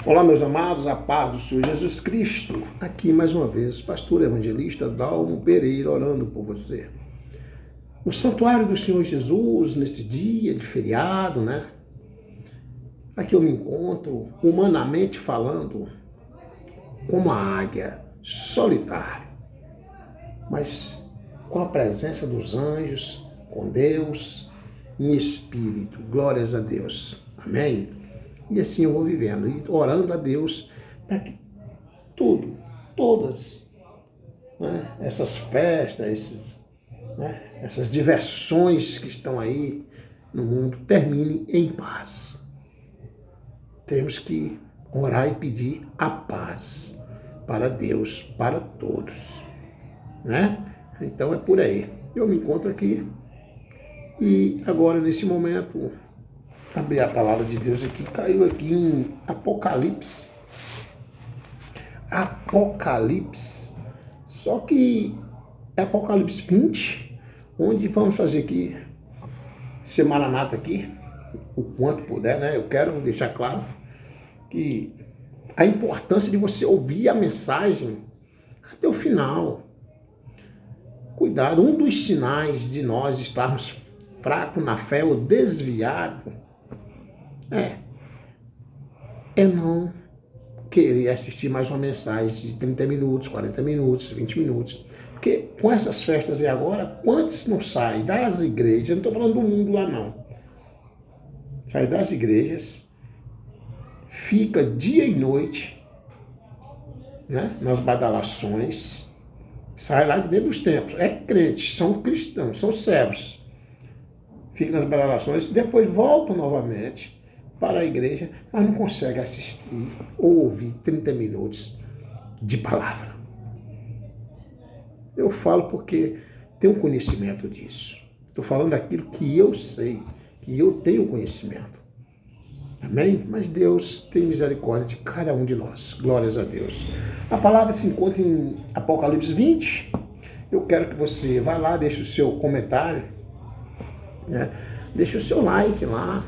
Olá, meus amados, a paz do Senhor Jesus Cristo. Aqui mais uma vez, pastor evangelista Dalmo Pereira orando por você. No santuário do Senhor Jesus, nesse dia de feriado, né? Aqui eu me encontro, humanamente falando, como a águia, solitário, mas com a presença dos anjos, com Deus, em espírito. Glórias a Deus. Amém? E assim eu vou vivendo, e orando a Deus para que todas, né, essas festas, essas diversões que estão aí no mundo terminem em paz. Temos que orar e pedir a paz para Deus, para todos, né? Então é por aí. Eu me encontro aqui e agora nesse momento abri a palavra de Deus aqui, caiu aqui em Apocalipse. Apocalipse. Só que é Apocalipse 20, onde vamos fazer aqui, ser maranata aqui, o quanto puder, né? Eu quero deixar claro que a importância de você ouvir a mensagem até o final. Cuidado, um dos sinais de nós estarmos fracos na fé ou desviados é não querer assistir mais uma mensagem de 30 minutos, 40 minutos, 20 minutos. Porque com essas festas e agora, quantos não saem das igrejas? Eu não estou falando do mundo lá não. Sai das igrejas, fica dia e noite, né, nas badalações, sai lá de dentro dos templos. É crente, são cristãos, são servos. Fica nas badalações, depois volta novamente para a igreja, mas não consegue assistir ou ouvir 30 minutos de palavra. Eu falo porque tenho conhecimento disso. Estou falando daquilo que eu sei, que eu tenho conhecimento. Amém? Mas Deus tem misericórdia de cada um de nós. Glórias a Deus. A palavra se encontra em Apocalipse 20. Eu quero que você vá lá, deixe o seu comentário, né? Deixe o seu like lá.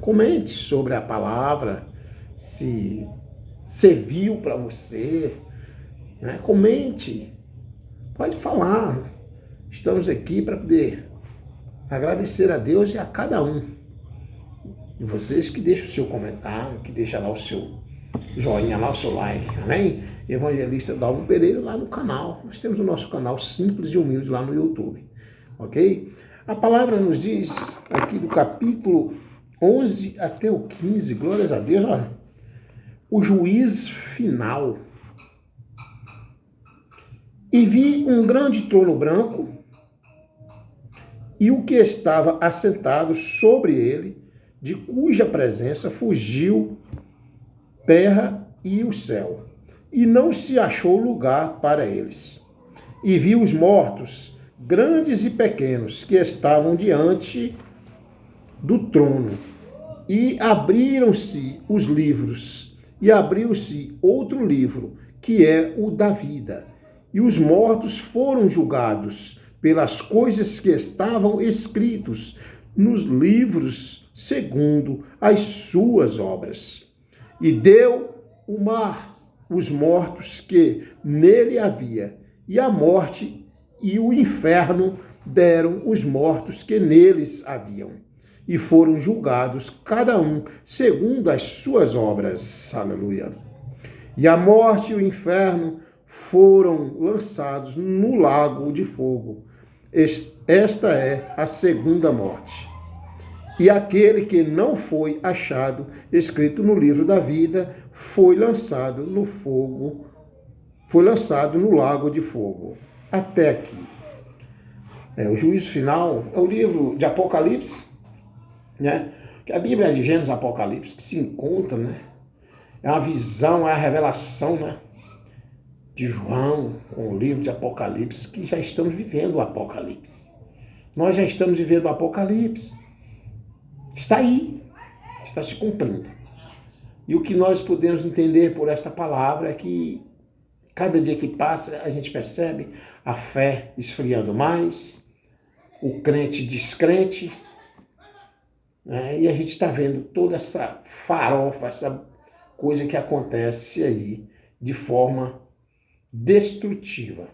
Comente sobre a palavra, se serviu para você, né? Comente, pode falar. Estamos aqui para poder agradecer a Deus e a cada um de vocês que deixam o seu comentário, que deixa lá o seu joinha, lá o seu like, amém? Evangelista Dalmo Pereira lá no canal. Nós temos o nosso canal Simples e Humilde lá no YouTube, ok? A palavra nos diz aqui do capítulo 11 até o 15, glórias a Deus, olha, o juiz final. E vi um grande trono branco, e o que estava assentado sobre ele, de cuja presença fugiu terra e o céu, e não se achou lugar para eles. E vi os mortos, grandes e pequenos, que estavam diante do trono, e abriram-se os livros, e abriu-se outro livro, que é o da vida. E os mortos foram julgados pelas coisas que estavam escritos nos livros segundo as suas obras. E deu o mar os mortos que nele havia, e a morte e o inferno deram os mortos que neles haviam. E foram julgados cada um segundo as suas obras. Aleluia. E a morte e o inferno foram lançados no lago de fogo. Esta é a segunda morte. E aquele que não foi achado escrito no livro da vida foi lançado no fogo, foi lançado no lago de fogo. Até aqui. O juízo final é o livro de Apocalipse, né? Que a Bíblia é de Gênesis, Apocalipse, que se encontra, né? É uma visão, é a revelação, né, de João com o livro de Apocalipse, que já estamos vivendo o Apocalipse. Nós já estamos vivendo o Apocalipse. Está aí, está se cumprindo. E o que nós podemos entender por esta palavra é que cada dia que passa a gente percebe a fé esfriando mais, o crente descrente, né? E a gente está vendo toda essa farofa, essa coisa que acontece aí de forma destrutiva,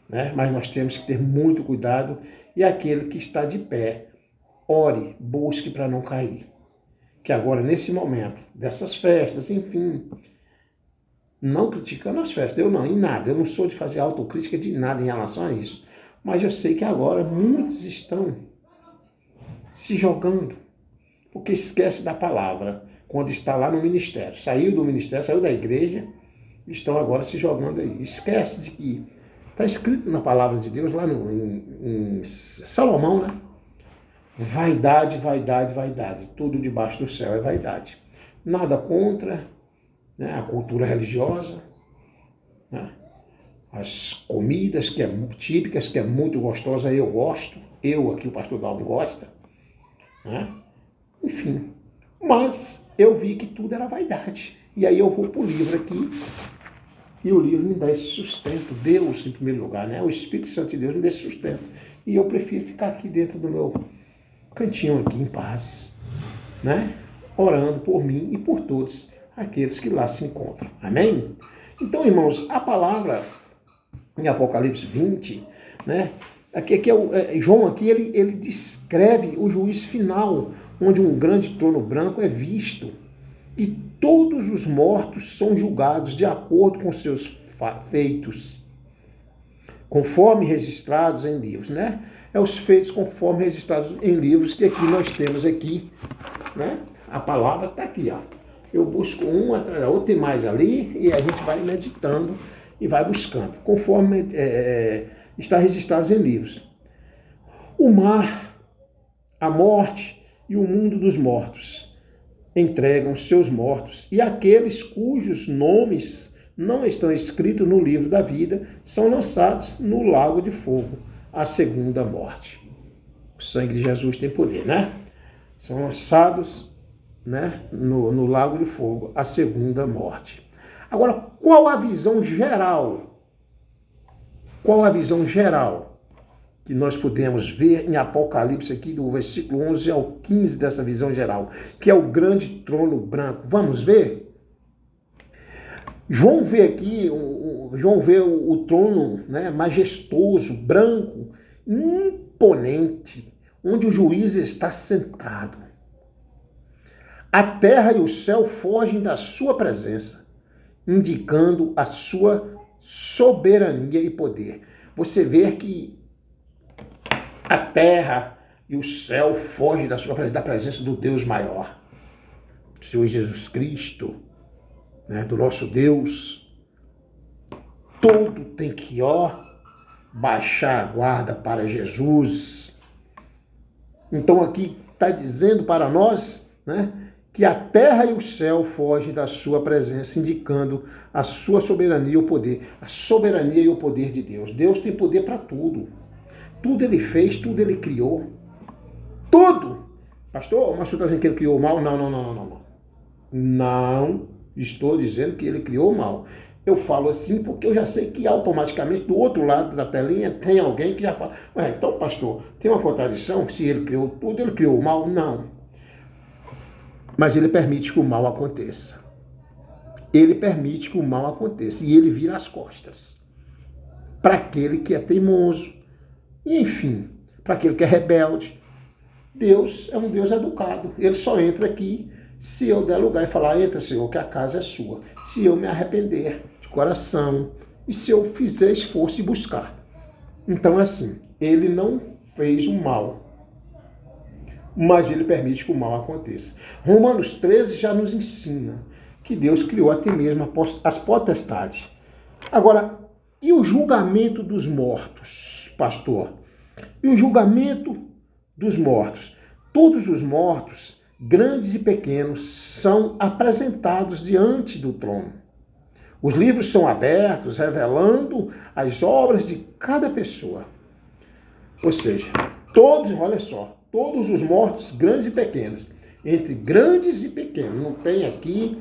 né? Mas nós temos que ter muito cuidado e aquele que está de pé, ore, busque para não cair. Que agora, nesse momento, dessas festas, enfim, não criticando as festas, eu não, em nada, eu não sou de fazer autocrítica de nada em relação a isso. Mas eu sei que agora muitos estão se jogando, porque esquece da palavra, quando está lá no ministério. Saiu do ministério, saiu da igreja, estão agora se jogando aí. Esquece de que está escrito na palavra de Deus, lá em Salomão, né? Vaidade, vaidade, vaidade. Tudo debaixo do céu é vaidade. Nada contra, né, a cultura religiosa, né? As comidas que é típicas, que é muito gostosa, eu gosto. Eu aqui, o pastor Dalmo, gosta, né? Enfim, mas eu vi que tudo era vaidade. E aí eu vou para o livro aqui, e o livro me dá esse sustento. Deus, em primeiro lugar, né? O Espírito Santo de Deus me dá esse sustento. E eu prefiro ficar aqui dentro do meu cantinho aqui, em paz, né? Orando por mim e por todos aqueles que lá se encontram. Amém? Então, irmãos, a palavra em Apocalipse 20, né? João aqui, ele descreve o juízo final, onde um grande trono branco é visto e todos os mortos são julgados de acordo com seus feitos, conforme registrados em livros, né? É os feitos conforme registrados em livros, que aqui nós temos aqui, né? A palavra está aqui, ó. Eu busco um atrás da outra, tem mais ali, e a gente vai meditando e vai buscando, conforme está registrado em livros. O mar, a morte e o mundo dos mortos entregam seus mortos, e aqueles cujos nomes não estão escritos no livro da vida são lançados no lago de fogo, a segunda morte. O sangue de Jesus tem poder, né? São lançados, né, no lago de fogo, a segunda morte. Agora, qual a visão geral? Qual a visão geral que nós podemos ver em Apocalipse aqui, do versículo 11 ao 15 dessa visão geral, que é o grande trono branco? Vamos ver? João vê aqui, João vê o trono, né, majestoso, branco, imponente, onde o juiz está sentado. A terra e o céu fogem da sua presença, indicando a sua soberania e poder. Você vê que a terra e o céu fogem da sua presença, da presença do Deus maior, do Senhor Jesus Cristo, né, do nosso Deus. Todo tem que, baixar a guarda para Jesus. Então aqui está dizendo para nós, né, que a terra e o céu fogem da sua presença, indicando a sua soberania e o poder. A soberania e o poder de Deus. Deus tem poder para tudo. Tudo ele fez, tudo ele criou. Tudo! Pastor, mas tu está dizendo que ele criou o mal? Não. Não estou dizendo que ele criou o mal. Eu falo assim porque eu já sei que automaticamente do outro lado da telinha tem alguém que já fala: ué, então, pastor, tem uma contradição? Se ele criou tudo, ele criou o mal? Não. Mas ele permite que o mal aconteça. Ele permite que o mal aconteça. E ele vira as costas para aquele que é teimoso. E, enfim, para aquele que é rebelde. Deus é um Deus educado. Ele só entra aqui se eu der lugar e falar: entra, Senhor, que a casa é sua. Se eu me arrepender de coração e se eu fizer esforço e buscar. Então, assim, ele não fez o mal, mas ele permite que o mal aconteça. Romanos 13 já nos ensina que Deus criou até mesmo as potestades. Agora, e o julgamento dos mortos, pastor? E o julgamento dos mortos? Todos os mortos, grandes e pequenos, são apresentados diante do trono. Os livros são abertos, revelando as obras de cada pessoa. Ou seja, todos os mortos, grandes e pequenos, entre grandes e pequenos, não tem aqui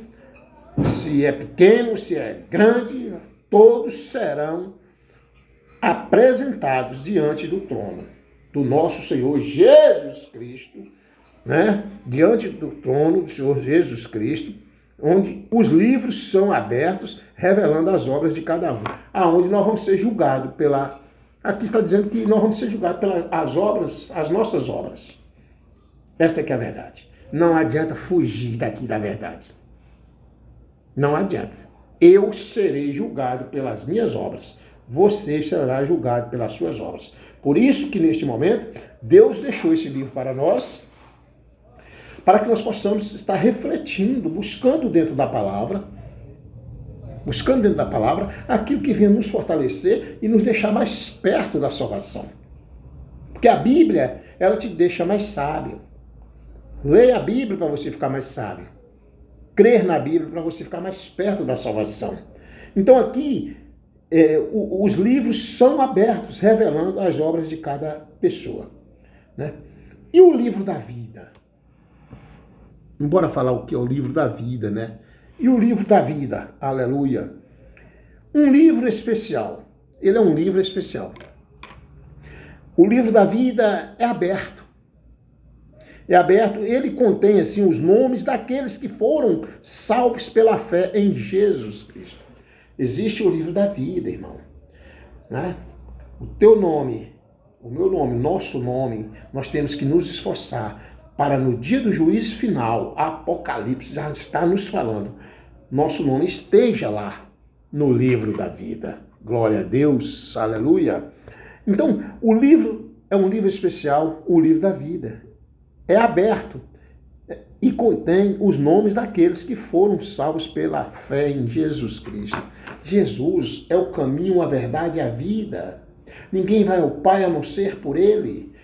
se é pequeno, se é grande, todos serão apresentados diante do trono do nosso Senhor Jesus Cristo, né? Diante do trono do Senhor Jesus Cristo, onde os livros são abertos, revelando as obras de cada um, aonde nós vamos ser julgados pela... Aqui está dizendo que nós vamos ser julgados pelas obras, as nossas obras. Esta que é a verdade. Não adianta fugir daqui da verdade. Não adianta. Eu serei julgado pelas minhas obras. Você será julgado pelas suas obras. Por isso que neste momento, Deus deixou esse livro para nós, para que nós possamos estar refletindo, buscando dentro da palavra aquilo que venha nos fortalecer e nos deixar mais perto da salvação. Porque a Bíblia, ela te deixa mais sábio. Leia a Bíblia para você ficar mais sábio. Crer na Bíblia para você ficar mais perto da salvação. Então aqui, os livros são abertos, revelando as obras de cada pessoa. Né? E o livro da vida? Bora falar o que é o livro da vida, né? E o livro da vida, aleluia. Um livro especial. Ele é um livro especial. O livro da vida é aberto. É aberto, ele contém assim os nomes daqueles que foram salvos pela fé em Jesus Cristo. Existe o livro da vida, irmão. Né? O teu nome, o meu nome, o nosso nome, nós temos que nos esforçar para no dia do juízo final, Apocalipse já está nos falando, nosso nome esteja lá no livro da vida. Glória a Deus, aleluia. Então, o livro é um livro especial, o livro da vida. É aberto e contém os nomes daqueles que foram salvos pela fé em Jesus Cristo. Jesus é o caminho, a verdade e a vida. Ninguém vai ao Pai a não ser por Ele.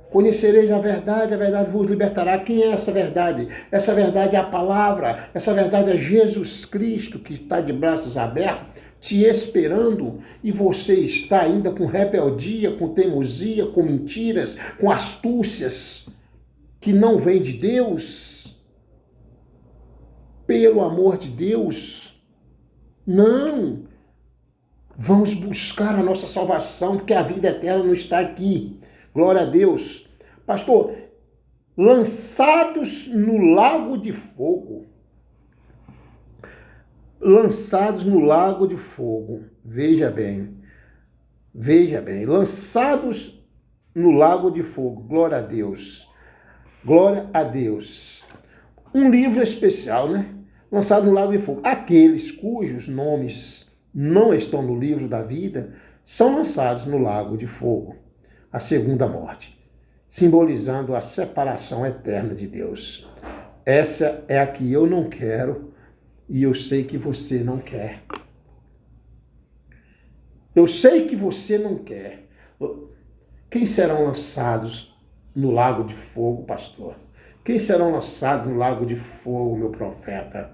Conhecereis a verdade vos libertará. Quem é essa verdade? Essa verdade é a palavra, essa verdade é Jesus Cristo, que está de braços abertos, te esperando, e você está ainda com rebeldia, com teimosia, com mentiras, com astúcias, que não vem de Deus. Pelo amor de Deus, não. Vamos buscar a nossa salvação, porque a vida eterna não está aqui. Glória a Deus. Pastor, lançados no lago de fogo. Lançados no lago de fogo. Veja bem. Lançados no lago de fogo. Glória a Deus. Glória a Deus. Um livro especial, né? Lançado no lago de fogo. Aqueles cujos nomes não estão no livro da vida são lançados no lago de fogo. A segunda morte, simbolizando a separação eterna de Deus. Essa é a que eu não quero e eu sei que você não quer. Eu sei que você não quer. Quem serão lançados no lago de fogo, pastor? Quem serão lançados no lago de fogo, meu profeta?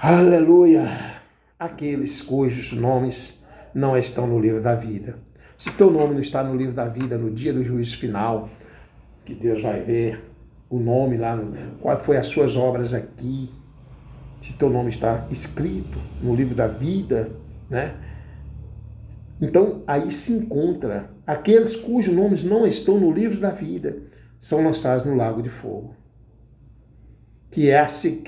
Aleluia! Aqueles cujos nomes não estão no livro da vida. Se teu nome não está no livro da vida, no dia do juízo final, que Deus vai ver o nome lá, qual foi as suas obras aqui, se teu nome está escrito no livro da vida, né? Então, aí se encontra aqueles cujos nomes não estão no livro da vida, são lançados no lago de fogo, que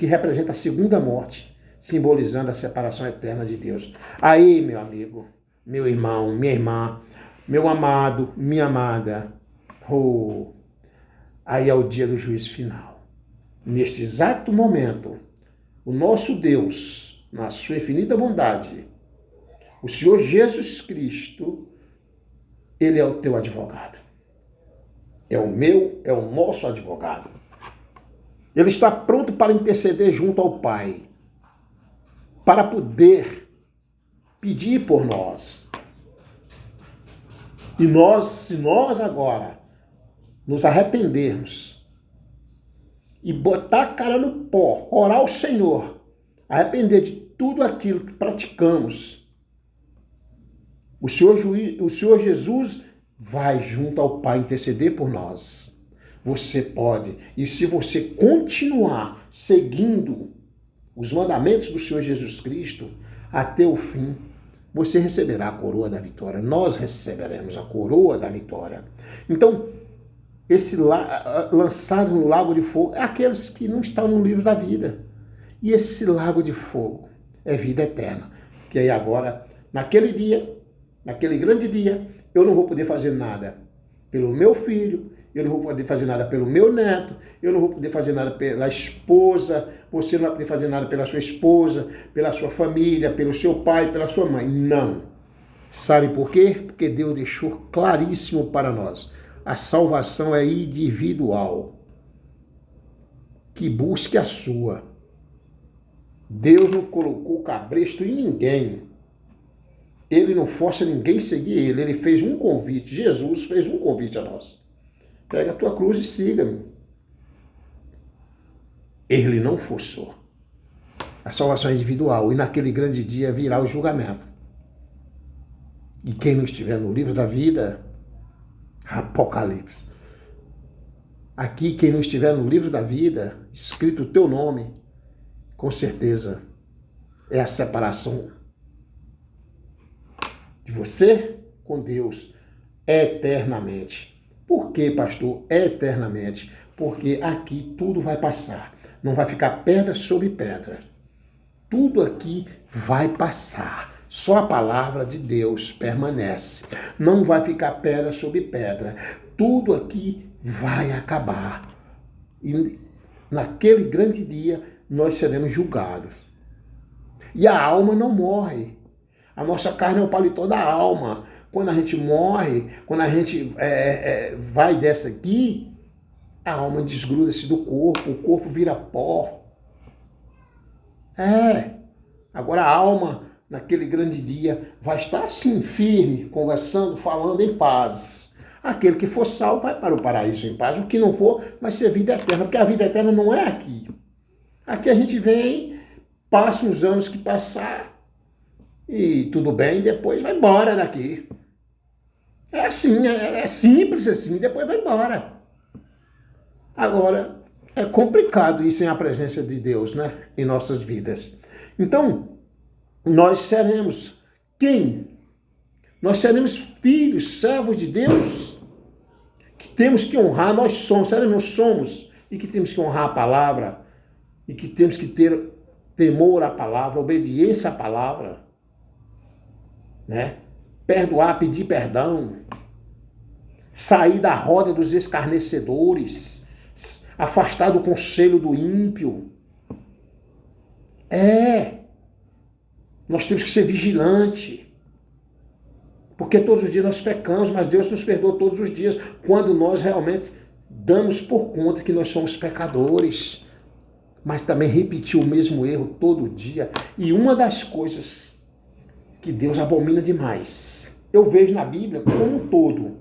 representa a segunda morte, simbolizando a separação eterna de Deus. Aí, meu amigo, meu irmão, minha irmã, meu amado, minha amada, aí é o dia do juízo final. Neste exato momento, o nosso Deus, na sua infinita bondade, o Senhor Jesus Cristo, Ele é o teu advogado. É o meu, é o nosso advogado. Ele está pronto para interceder junto ao Pai, para poder pedir por nós. E se nós agora nos arrependermos e botar a cara no pó, orar ao Senhor, arrepender de tudo aquilo que praticamos, o Senhor Jesus vai junto ao Pai interceder por nós. Você pode. E se você continuar seguindo os mandamentos do Senhor Jesus Cristo até o fim, você receberá a coroa da vitória. Nós receberemos a coroa da vitória. Então, esse lançado no lago de fogo é aqueles que não estão no livro da vida. E esse lago de fogo é vida eterna. Que aí agora, naquele dia, naquele grande dia, eu não vou poder fazer nada pelo meu filho, eu não vou poder fazer nada pelo meu neto, eu não vou poder fazer nada pela esposa, você não vai poder fazer nada pela sua esposa, pela sua família, pelo seu pai, pela sua mãe. Não. Sabe por quê? Porque Deus deixou claríssimo para nós. A salvação é individual. Que busque a sua. Deus não colocou cabresto em ninguém. Ele não força ninguém a seguir ele. Ele fez um convite. Jesus fez um convite a nós. Pega a tua cruz e siga-me. Ele não forçou. A salvação é individual. E naquele grande dia virá o julgamento. E quem não estiver no livro da vida, Apocalipse. Aqui, quem não estiver no livro da vida, escrito o teu nome, com certeza é a separação de você com Deus eternamente. Por que, pastor? Eternamente. Porque aqui tudo vai passar. Não vai ficar pedra sobre pedra. Tudo aqui vai passar. Só a palavra de Deus permanece. Não vai ficar pedra sobre pedra. Tudo aqui vai acabar. E naquele grande dia nós seremos julgados. E a alma não morre. A nossa carne é o paletó da alma. Quando a gente morre, quando a gente vai dessa aqui, a alma desgruda-se do corpo, o corpo vira pó. Agora a alma, naquele grande dia, vai estar assim, firme, conversando, falando em paz. Aquele que for salvo vai para o paraíso em paz. O que não for, vai ser vida eterna, porque a vida eterna não é aqui. Aqui a gente vem, passa uns anos que passar, e tudo bem, depois vai embora daqui. É assim, é simples assim, depois vai embora. Agora, é complicado isso sem a presença de Deus, né, em nossas vidas. Então, nós seremos quem? Nós seremos filhos, servos de Deus, que temos que honrar, nós somos, e que temos que honrar a palavra, e que temos que ter temor à palavra, obediência à palavra, né? Perdoar, pedir perdão, sair da roda dos escarnecedores, afastar do conselho do ímpio. Nós temos que ser vigilantes, porque todos os dias nós pecamos, mas Deus nos perdoa todos os dias, quando nós realmente damos por conta que nós somos pecadores, mas também repetir o mesmo erro todo dia. E uma das coisas que Deus abomina demais, eu vejo na Bíblia como um todo,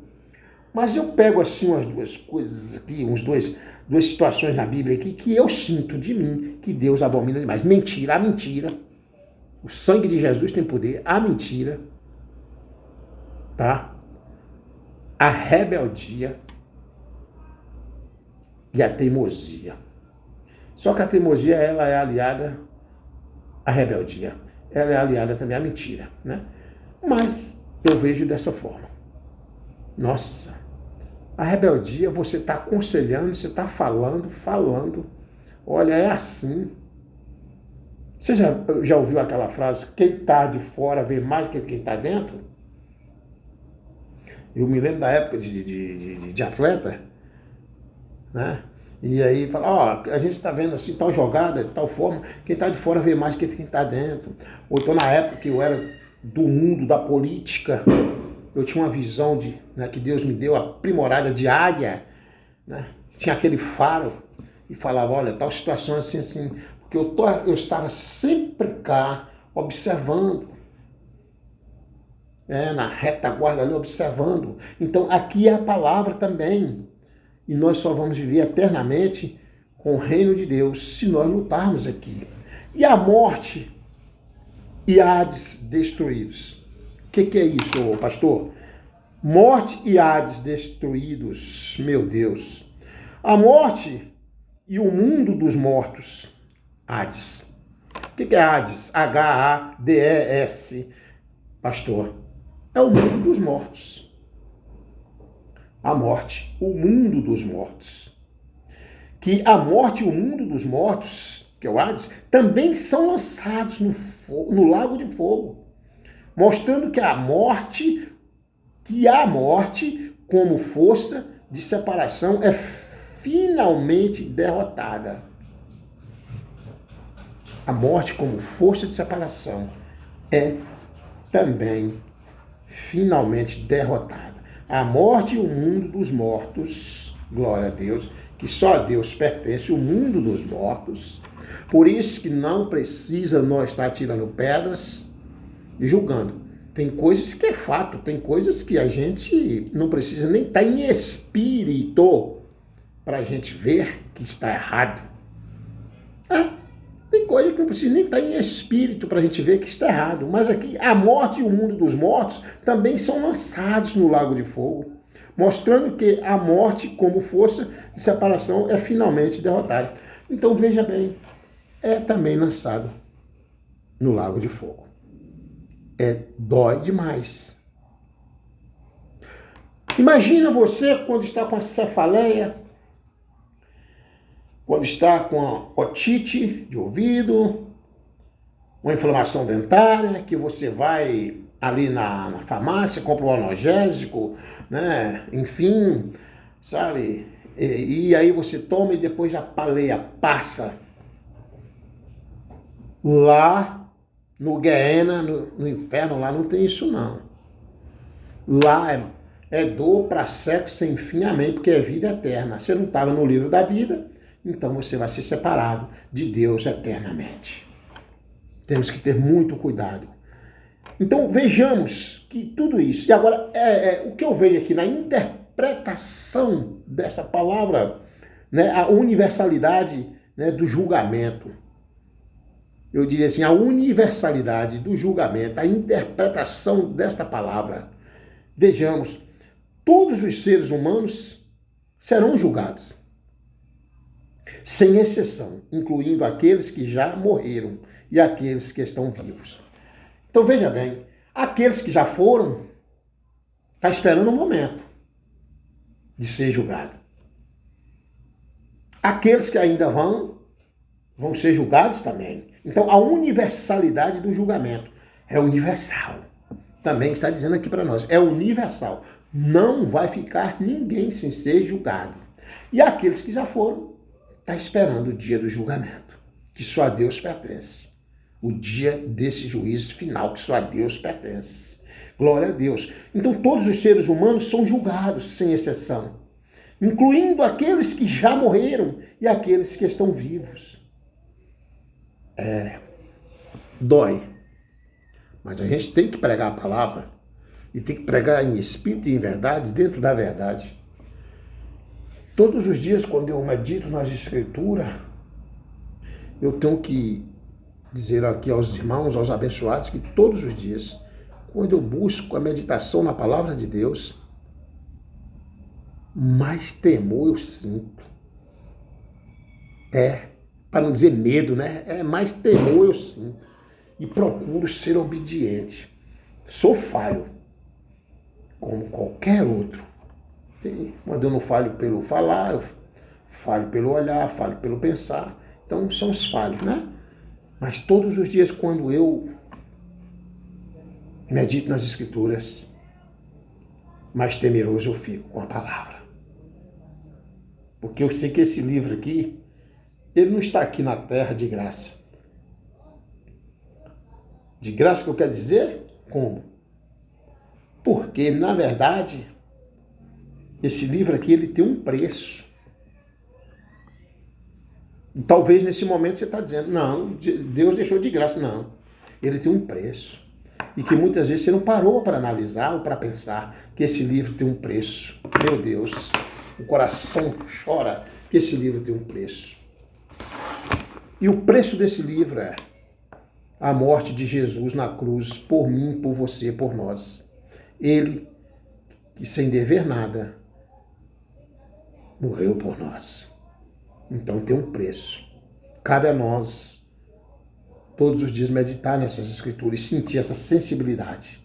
mas eu pego assim umas duas coisas aqui, duas situações na Bíblia aqui que eu sinto de mim que Deus abomina demais. A mentira. O sangue de Jesus tem poder. A mentira, tá? A rebeldia e a teimosia. Só que a teimosia, ela é aliada à rebeldia. Ela é aliada também à mentira, né? Mas eu vejo dessa forma. Nossa, a rebeldia, você está aconselhando, você está falando. Olha, é assim. Você já ouviu aquela frase, quem está de fora vê mais que quem está dentro? Eu me lembro da época de atleta, né? E aí fala, a gente está vendo assim, tal jogada, de tal forma, quem está de fora vê mais que quem está dentro. Ou então na época que eu era do mundo da política, eu tinha uma visão que Deus me deu, aprimorada de águia, né? Tinha aquele faro e falava, olha, tal situação assim, porque eu estava sempre cá, observando, na retaguarda ali, observando. Então aqui é a palavra também, e nós só vamos viver eternamente com o reino de Deus se nós lutarmos aqui. E a morte e Hades destruídos. O que é isso, pastor? Morte e Hades destruídos, meu Deus. A morte e o mundo dos mortos, Hades. O que é Hades? H-A-D-E-S, pastor. É o mundo dos mortos. A morte, o mundo dos mortos. Que a morte e o mundo dos mortos, que é o Hades, também são lançados no lago de fogo, mostrando que a morte como força de separação é finalmente derrotada. A morte como força de separação é também finalmente derrotada. A morte e o mundo dos mortos, glória a Deus, que só a Deus pertence o mundo dos mortos. Por isso que não precisa nós estar tirando pedras e julgando. Tem coisas que é fato, tem coisas que a gente não precisa nem estar em espírito para a gente ver que está errado. Tem coisa que não precisa nem estar em espírito para a gente ver que está errado. Mas aqui, a morte e o mundo dos mortos também são lançados no lago de fogo, mostrando que a morte, como força de separação, é finalmente derrotada. Então, veja bem, é também lançado no lago de fogo. Dói demais. Imagina você quando está com a cefaleia, quando está com a otite de ouvido, uma inflamação dentária, que você vai ali na farmácia, compra um analgésico, né? Enfim, sabe? E aí você toma e depois a paleia passa. Lá no Guiena, no inferno, lá não tem isso não. Lá é dor para sexo sem fim, amém, porque é vida eterna. Você não estava no livro da vida, então você vai ser separado de Deus eternamente. Temos que ter muito cuidado. Então vejamos que tudo isso, e agora o que eu vejo aqui na interpretação dessa palavra, né, a universalidade, né, do julgamento. Eu diria assim, a universalidade do julgamento, a interpretação desta palavra. Vejamos, todos os seres humanos serão julgados, sem exceção, incluindo aqueles que já morreram e aqueles que estão vivos. Então veja bem, aqueles que já foram, estão esperando o momento de ser julgado. Aqueles que ainda vão ser julgados também. Então, a universalidade do julgamento é universal. Também está dizendo aqui para nós, é universal. Não vai ficar ninguém sem ser julgado. E aqueles que já foram, estão esperando o dia do julgamento, que só a Deus pertence. O dia desse juízo final, que só a Deus pertence. Glória a Deus. Então, todos os seres humanos são julgados, sem exceção, incluindo aqueles que já morreram e aqueles que estão vivos. Dói. Mas a gente tem que pregar a palavra e tem que pregar em espírito e em verdade, dentro da verdade. Todos os dias, quando eu medito nas escrituras, eu tenho que dizer aqui aos irmãos, aos abençoados, que todos os dias, quando eu busco a meditação na palavra de Deus, mais temor eu sinto. Para não dizer medo, né? Mais temor eu sinto. E procuro ser obediente. Sou falho, como qualquer outro. Quando eu não falho pelo falar, eu falho pelo olhar, falho pelo pensar. Então são os falhos, né? Mas todos os dias, quando eu medito nas escrituras, mais temeroso eu fico com a palavra. Porque eu sei que esse livro aqui, ele não está aqui na terra de graça. De graça que eu quero dizer? Como? Porque, na verdade, esse livro aqui, ele tem um preço. E talvez nesse momento você está dizendo, não, Deus deixou de graça. Não, ele tem um preço. E que muitas vezes você não parou para analisar ou para pensar que esse livro tem um preço. Meu Deus, o coração chora que esse livro tem um preço. E o preço desse livro é a morte de Jesus na cruz, por mim, por você, por nós. Ele, que sem dever nada, morreu por nós. Então tem um preço. Cabe a nós, todos os dias, meditar nessas escrituras e sentir essa sensibilidade.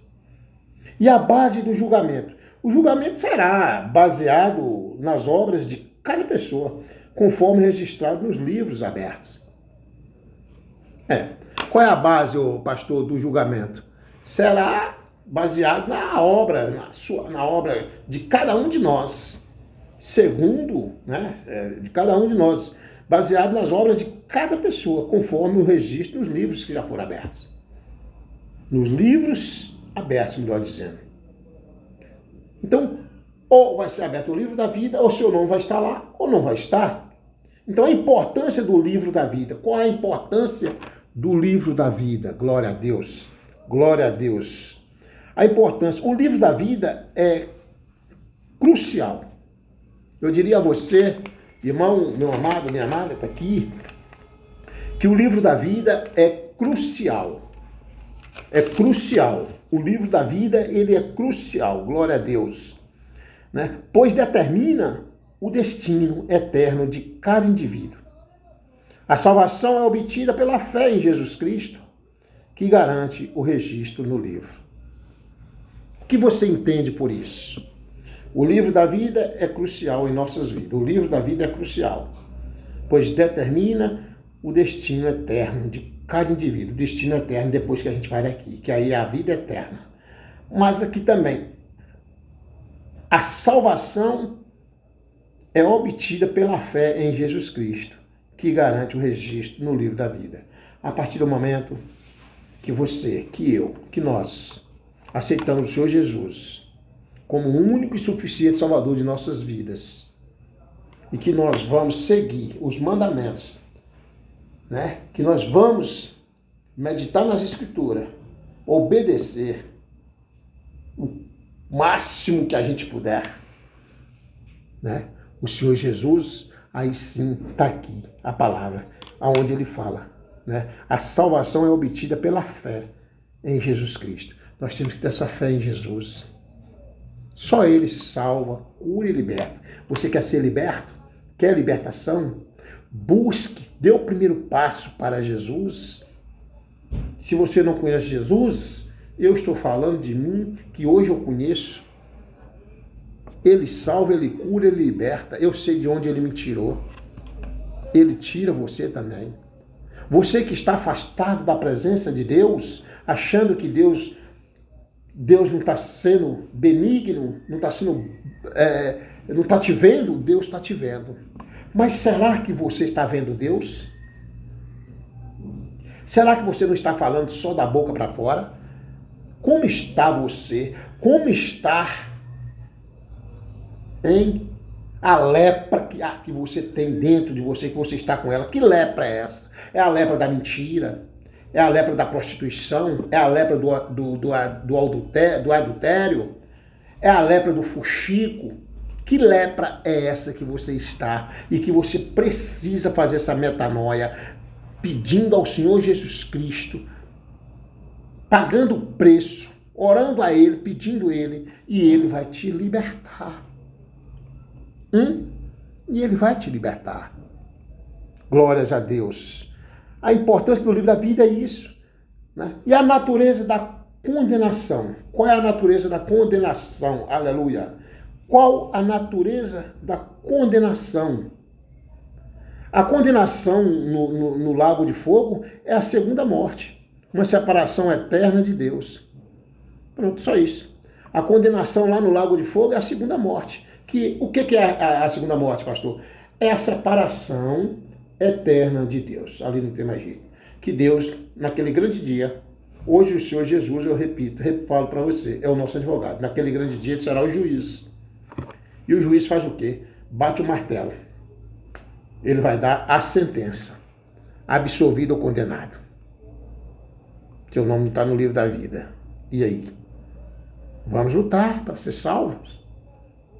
E a base do julgamento? O julgamento será baseado nas obras de cada pessoa, conforme registrado nos livros abertos. É. Qual é a base, ô pastor, do julgamento? Será baseado na obra, na obra de cada um de nós. Segundo, né, de cada um de nós. Baseado nas obras de cada pessoa, conforme o registro nos livros que já foram abertos. Nos livros abertos, melhor dizendo. Então, ou vai ser aberto o livro da vida, ou seu nome vai estar lá, ou não vai estar. Então, a importância do livro da vida. Qual é a importância do livro da vida? Glória a Deus. Glória a Deus. A importância. O livro da vida é crucial. Eu diria a você, irmão, meu amado, minha amada, está aqui, que o livro da vida é crucial. É crucial. O livro da vida, ele é crucial. Glória a Deus. Né? Pois determina o destino eterno de cada indivíduo. A salvação é obtida pela fé em Jesus Cristo, que garante o registro no livro. O que você entende por isso? O livro da vida é crucial em nossas vidas. O livro da vida é crucial, pois determina o destino eterno de cada indivíduo. O destino eterno depois que a gente vai daqui, que aí é a vida eterna. Mas aqui também, a salvação é obtida pela fé em Jesus Cristo, que garante o registro no livro da vida. A partir do momento que você, que eu, que nós aceitamos o Senhor Jesus como o único e suficiente Salvador de nossas vidas, e que nós vamos seguir os mandamentos, né? Que nós vamos meditar nas Escrituras, obedecer o máximo que a gente puder, né? O Senhor Jesus, aí sim está aqui a palavra, aonde ele fala, né? A salvação é obtida pela fé em Jesus Cristo. Nós temos que ter essa fé em Jesus. Só ele salva, cura e liberta. Você quer ser liberto? Quer libertação? Busque, dê o primeiro passo para Jesus. Se você não conhece Jesus, eu estou falando de mim, que hoje eu conheço. Ele salva, ele cura, ele liberta. Eu sei de onde ele me tirou. Ele tira você também. Você que está afastado da presença de Deus, achando que Deus não está sendo benigno, não está te vendo, Deus está te vendo. Mas será que você está vendo Deus? Será que você não está falando só da boca para fora? Como está você? Como está a lepra que você tem dentro de você, que você está com ela? Que lepra é essa? É a lepra da mentira? É a lepra da prostituição? É a lepra do adultério? É a lepra do fuxico? Que lepra é essa que você está e que você precisa fazer essa metanoia, pedindo ao Senhor Jesus Cristo, pagando o preço, orando a Ele, pedindo Ele, e Ele vai te libertar. E Ele vai te libertar. Glórias a Deus. A importância do livro da vida é isso. Né? E a natureza da condenação. Qual é a natureza da condenação? Aleluia. Qual a natureza da condenação? A condenação no lago de fogo é a segunda morte. Uma separação eterna de Deus. Pronto, só isso. A condenação lá no lago de fogo é a segunda morte. O que é a segunda morte, pastor? É a separação eterna de Deus. Ali não tem mais jeito. Que Deus, naquele grande dia, hoje o Senhor Jesus, eu repito, falo para você, é o nosso advogado. Naquele grande dia ele será o juiz. E o juiz faz o quê? Bate o martelo. Ele vai dar a sentença. Absolvido ou condenado. Seu nome não está no livro da vida. E aí? Vamos lutar para ser salvos.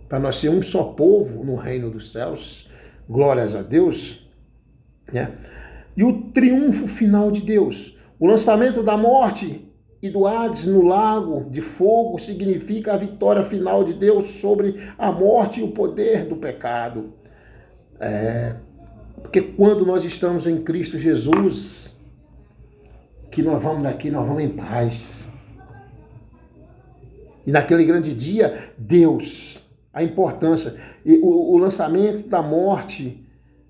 Para nós ser um só povo no reino dos céus. Glórias a Deus. Né? E o triunfo final de Deus. O lançamento da morte e do Hades no lago de fogo significa a vitória final de Deus sobre a morte e o poder do pecado. Porque quando nós estamos em Cristo Jesus, que nós vamos daqui, nós vamos em paz. E naquele grande dia, Deus, a importância, o lançamento da morte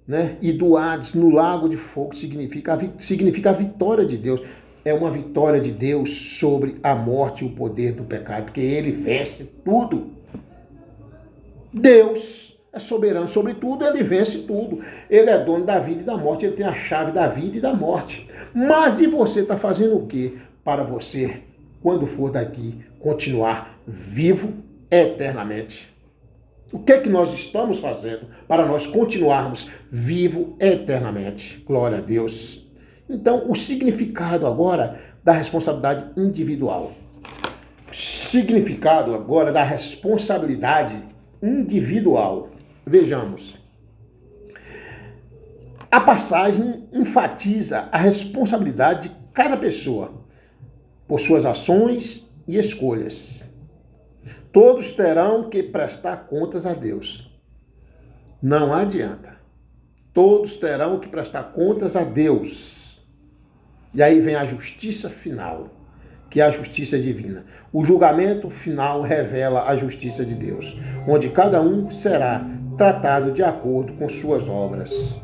né? E do Hades no lago de fogo significa a vitória de Deus. É uma vitória de Deus sobre a morte e o poder do pecado, porque ele vence tudo. Deus é soberano sobre tudo, ele vence tudo. Ele é dono da vida e da morte, ele tem a chave da vida e da morte. Mas e você está fazendo o quê para você, quando for daqui, continuar vivo eternamente? O que é que nós estamos fazendo para nós continuarmos vivo eternamente? Glória a Deus. Então, o significado agora da responsabilidade individual. Significado agora da responsabilidade individual. Vejamos. A passagem enfatiza a responsabilidade de cada pessoa por suas ações e escolhas. Todos terão que prestar contas a Deus. Não adianta. Todos terão que prestar contas a Deus. E aí vem a justiça final, que é a justiça divina. O julgamento final revela a justiça de Deus, onde cada um será tratado de acordo com suas obras.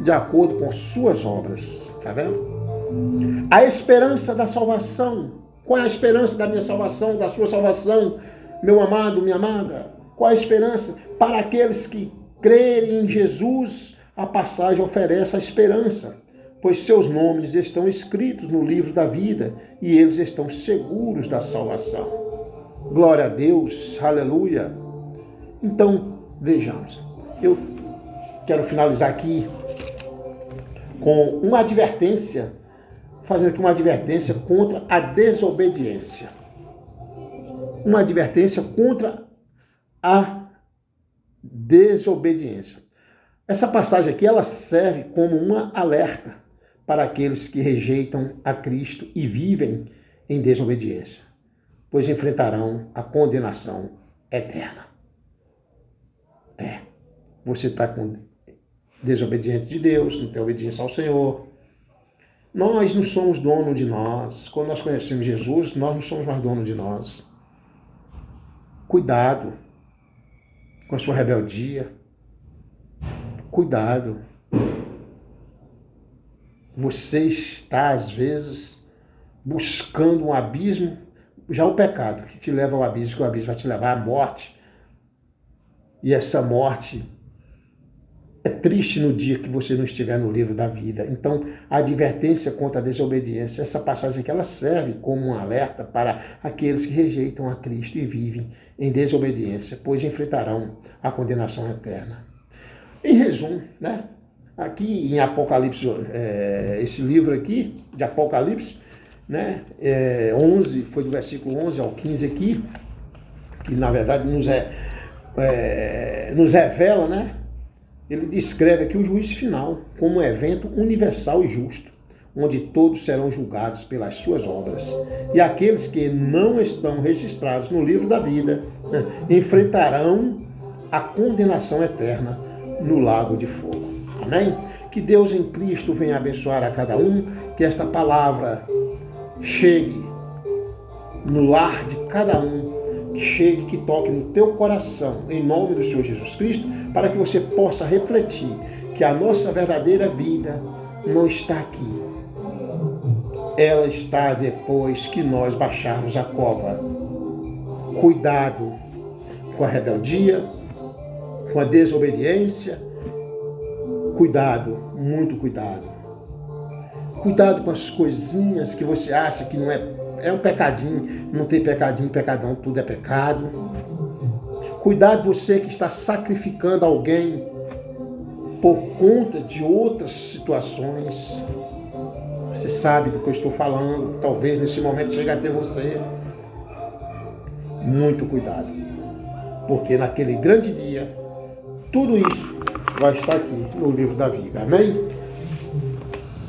De acordo com suas obras. Tá vendo? A esperança da salvação. Qual é a esperança da minha salvação, da sua salvação, meu amado, minha amada? Qual é a esperança? Para aqueles que crerem em Jesus, a passagem oferece a esperança, pois seus nomes estão escritos no livro da vida e eles estão seguros da salvação. Glória a Deus, aleluia. Então, vejamos, eu quero finalizar aqui com uma advertência, fazendo aqui uma advertência contra a desobediência. Uma advertência contra a desobediência. Essa passagem aqui, ela serve como uma alerta para aqueles que rejeitam a Cristo e vivem em desobediência, pois enfrentarão a condenação eterna. Você está desobediente de Deus, não tem obediência ao Senhor. Nós não somos dono de nós. Quando nós conhecemos Jesus, nós não somos mais dono de nós. Cuidado com a sua rebeldia. Cuidado. Você está, às vezes, buscando um abismo, já o pecado que te leva ao abismo, que o abismo vai te levar à morte. E essa morte é triste no dia que você não estiver no livro da vida. Então, a advertência contra a desobediência, essa passagem aqui, ela serve como um alerta para aqueles que rejeitam a Cristo e vivem em desobediência, pois enfrentarão a condenação eterna. Em resumo, né? Aqui em Apocalipse, esse livro aqui, de Apocalipse, né? 11, foi do versículo 11 ao 15 aqui, que na verdade nos revela, né? Ele descreve aqui o juízo final como um evento universal e justo, onde todos serão julgados pelas suas obras. E aqueles que não estão registrados no livro da vida, né, enfrentarão a condenação eterna no lago de fogo. Amém? Que Deus em Cristo venha abençoar a cada um, que esta palavra chegue no lar de cada um, que chegue, que toque no teu coração, em nome do Senhor Jesus Cristo, para que você possa refletir que a nossa verdadeira vida não está aqui. Ela está depois que nós baixarmos a cova. Cuidado com a rebeldia, com a desobediência. Cuidado, muito cuidado. Cuidado com as coisinhas que você acha que não é um pecadinho. Não tem pecadinho, pecadão, tudo é pecado. Cuidado você que está sacrificando alguém por conta de outras situações. Você sabe do que eu estou falando. Talvez nesse momento chegue até você. Muito cuidado. Porque naquele grande dia, tudo isso vai estar aqui no livro da vida. Amém?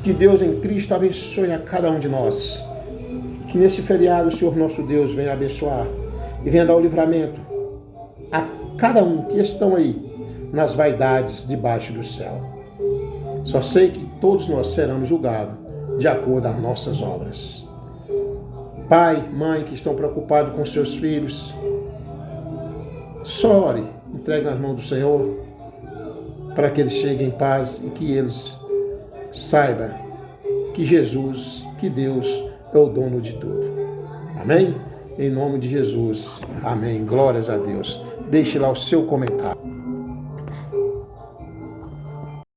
Que Deus em Cristo abençoe a cada um de nós. Que nesse feriado o Senhor nosso Deus venha abençoar e venha dar o livramento a cada um que estão aí nas vaidades debaixo do céu. Só sei que todos nós seremos julgados de acordo às nossas obras. Pai, mãe que estão preocupados com seus filhos, só ore, entregue nas mãos do Senhor, para que eles cheguem em paz e que eles saibam que Jesus, que Deus é o dono de tudo. Amém? Em nome de Jesus. Amém. Glórias a Deus. Deixe lá o seu comentário.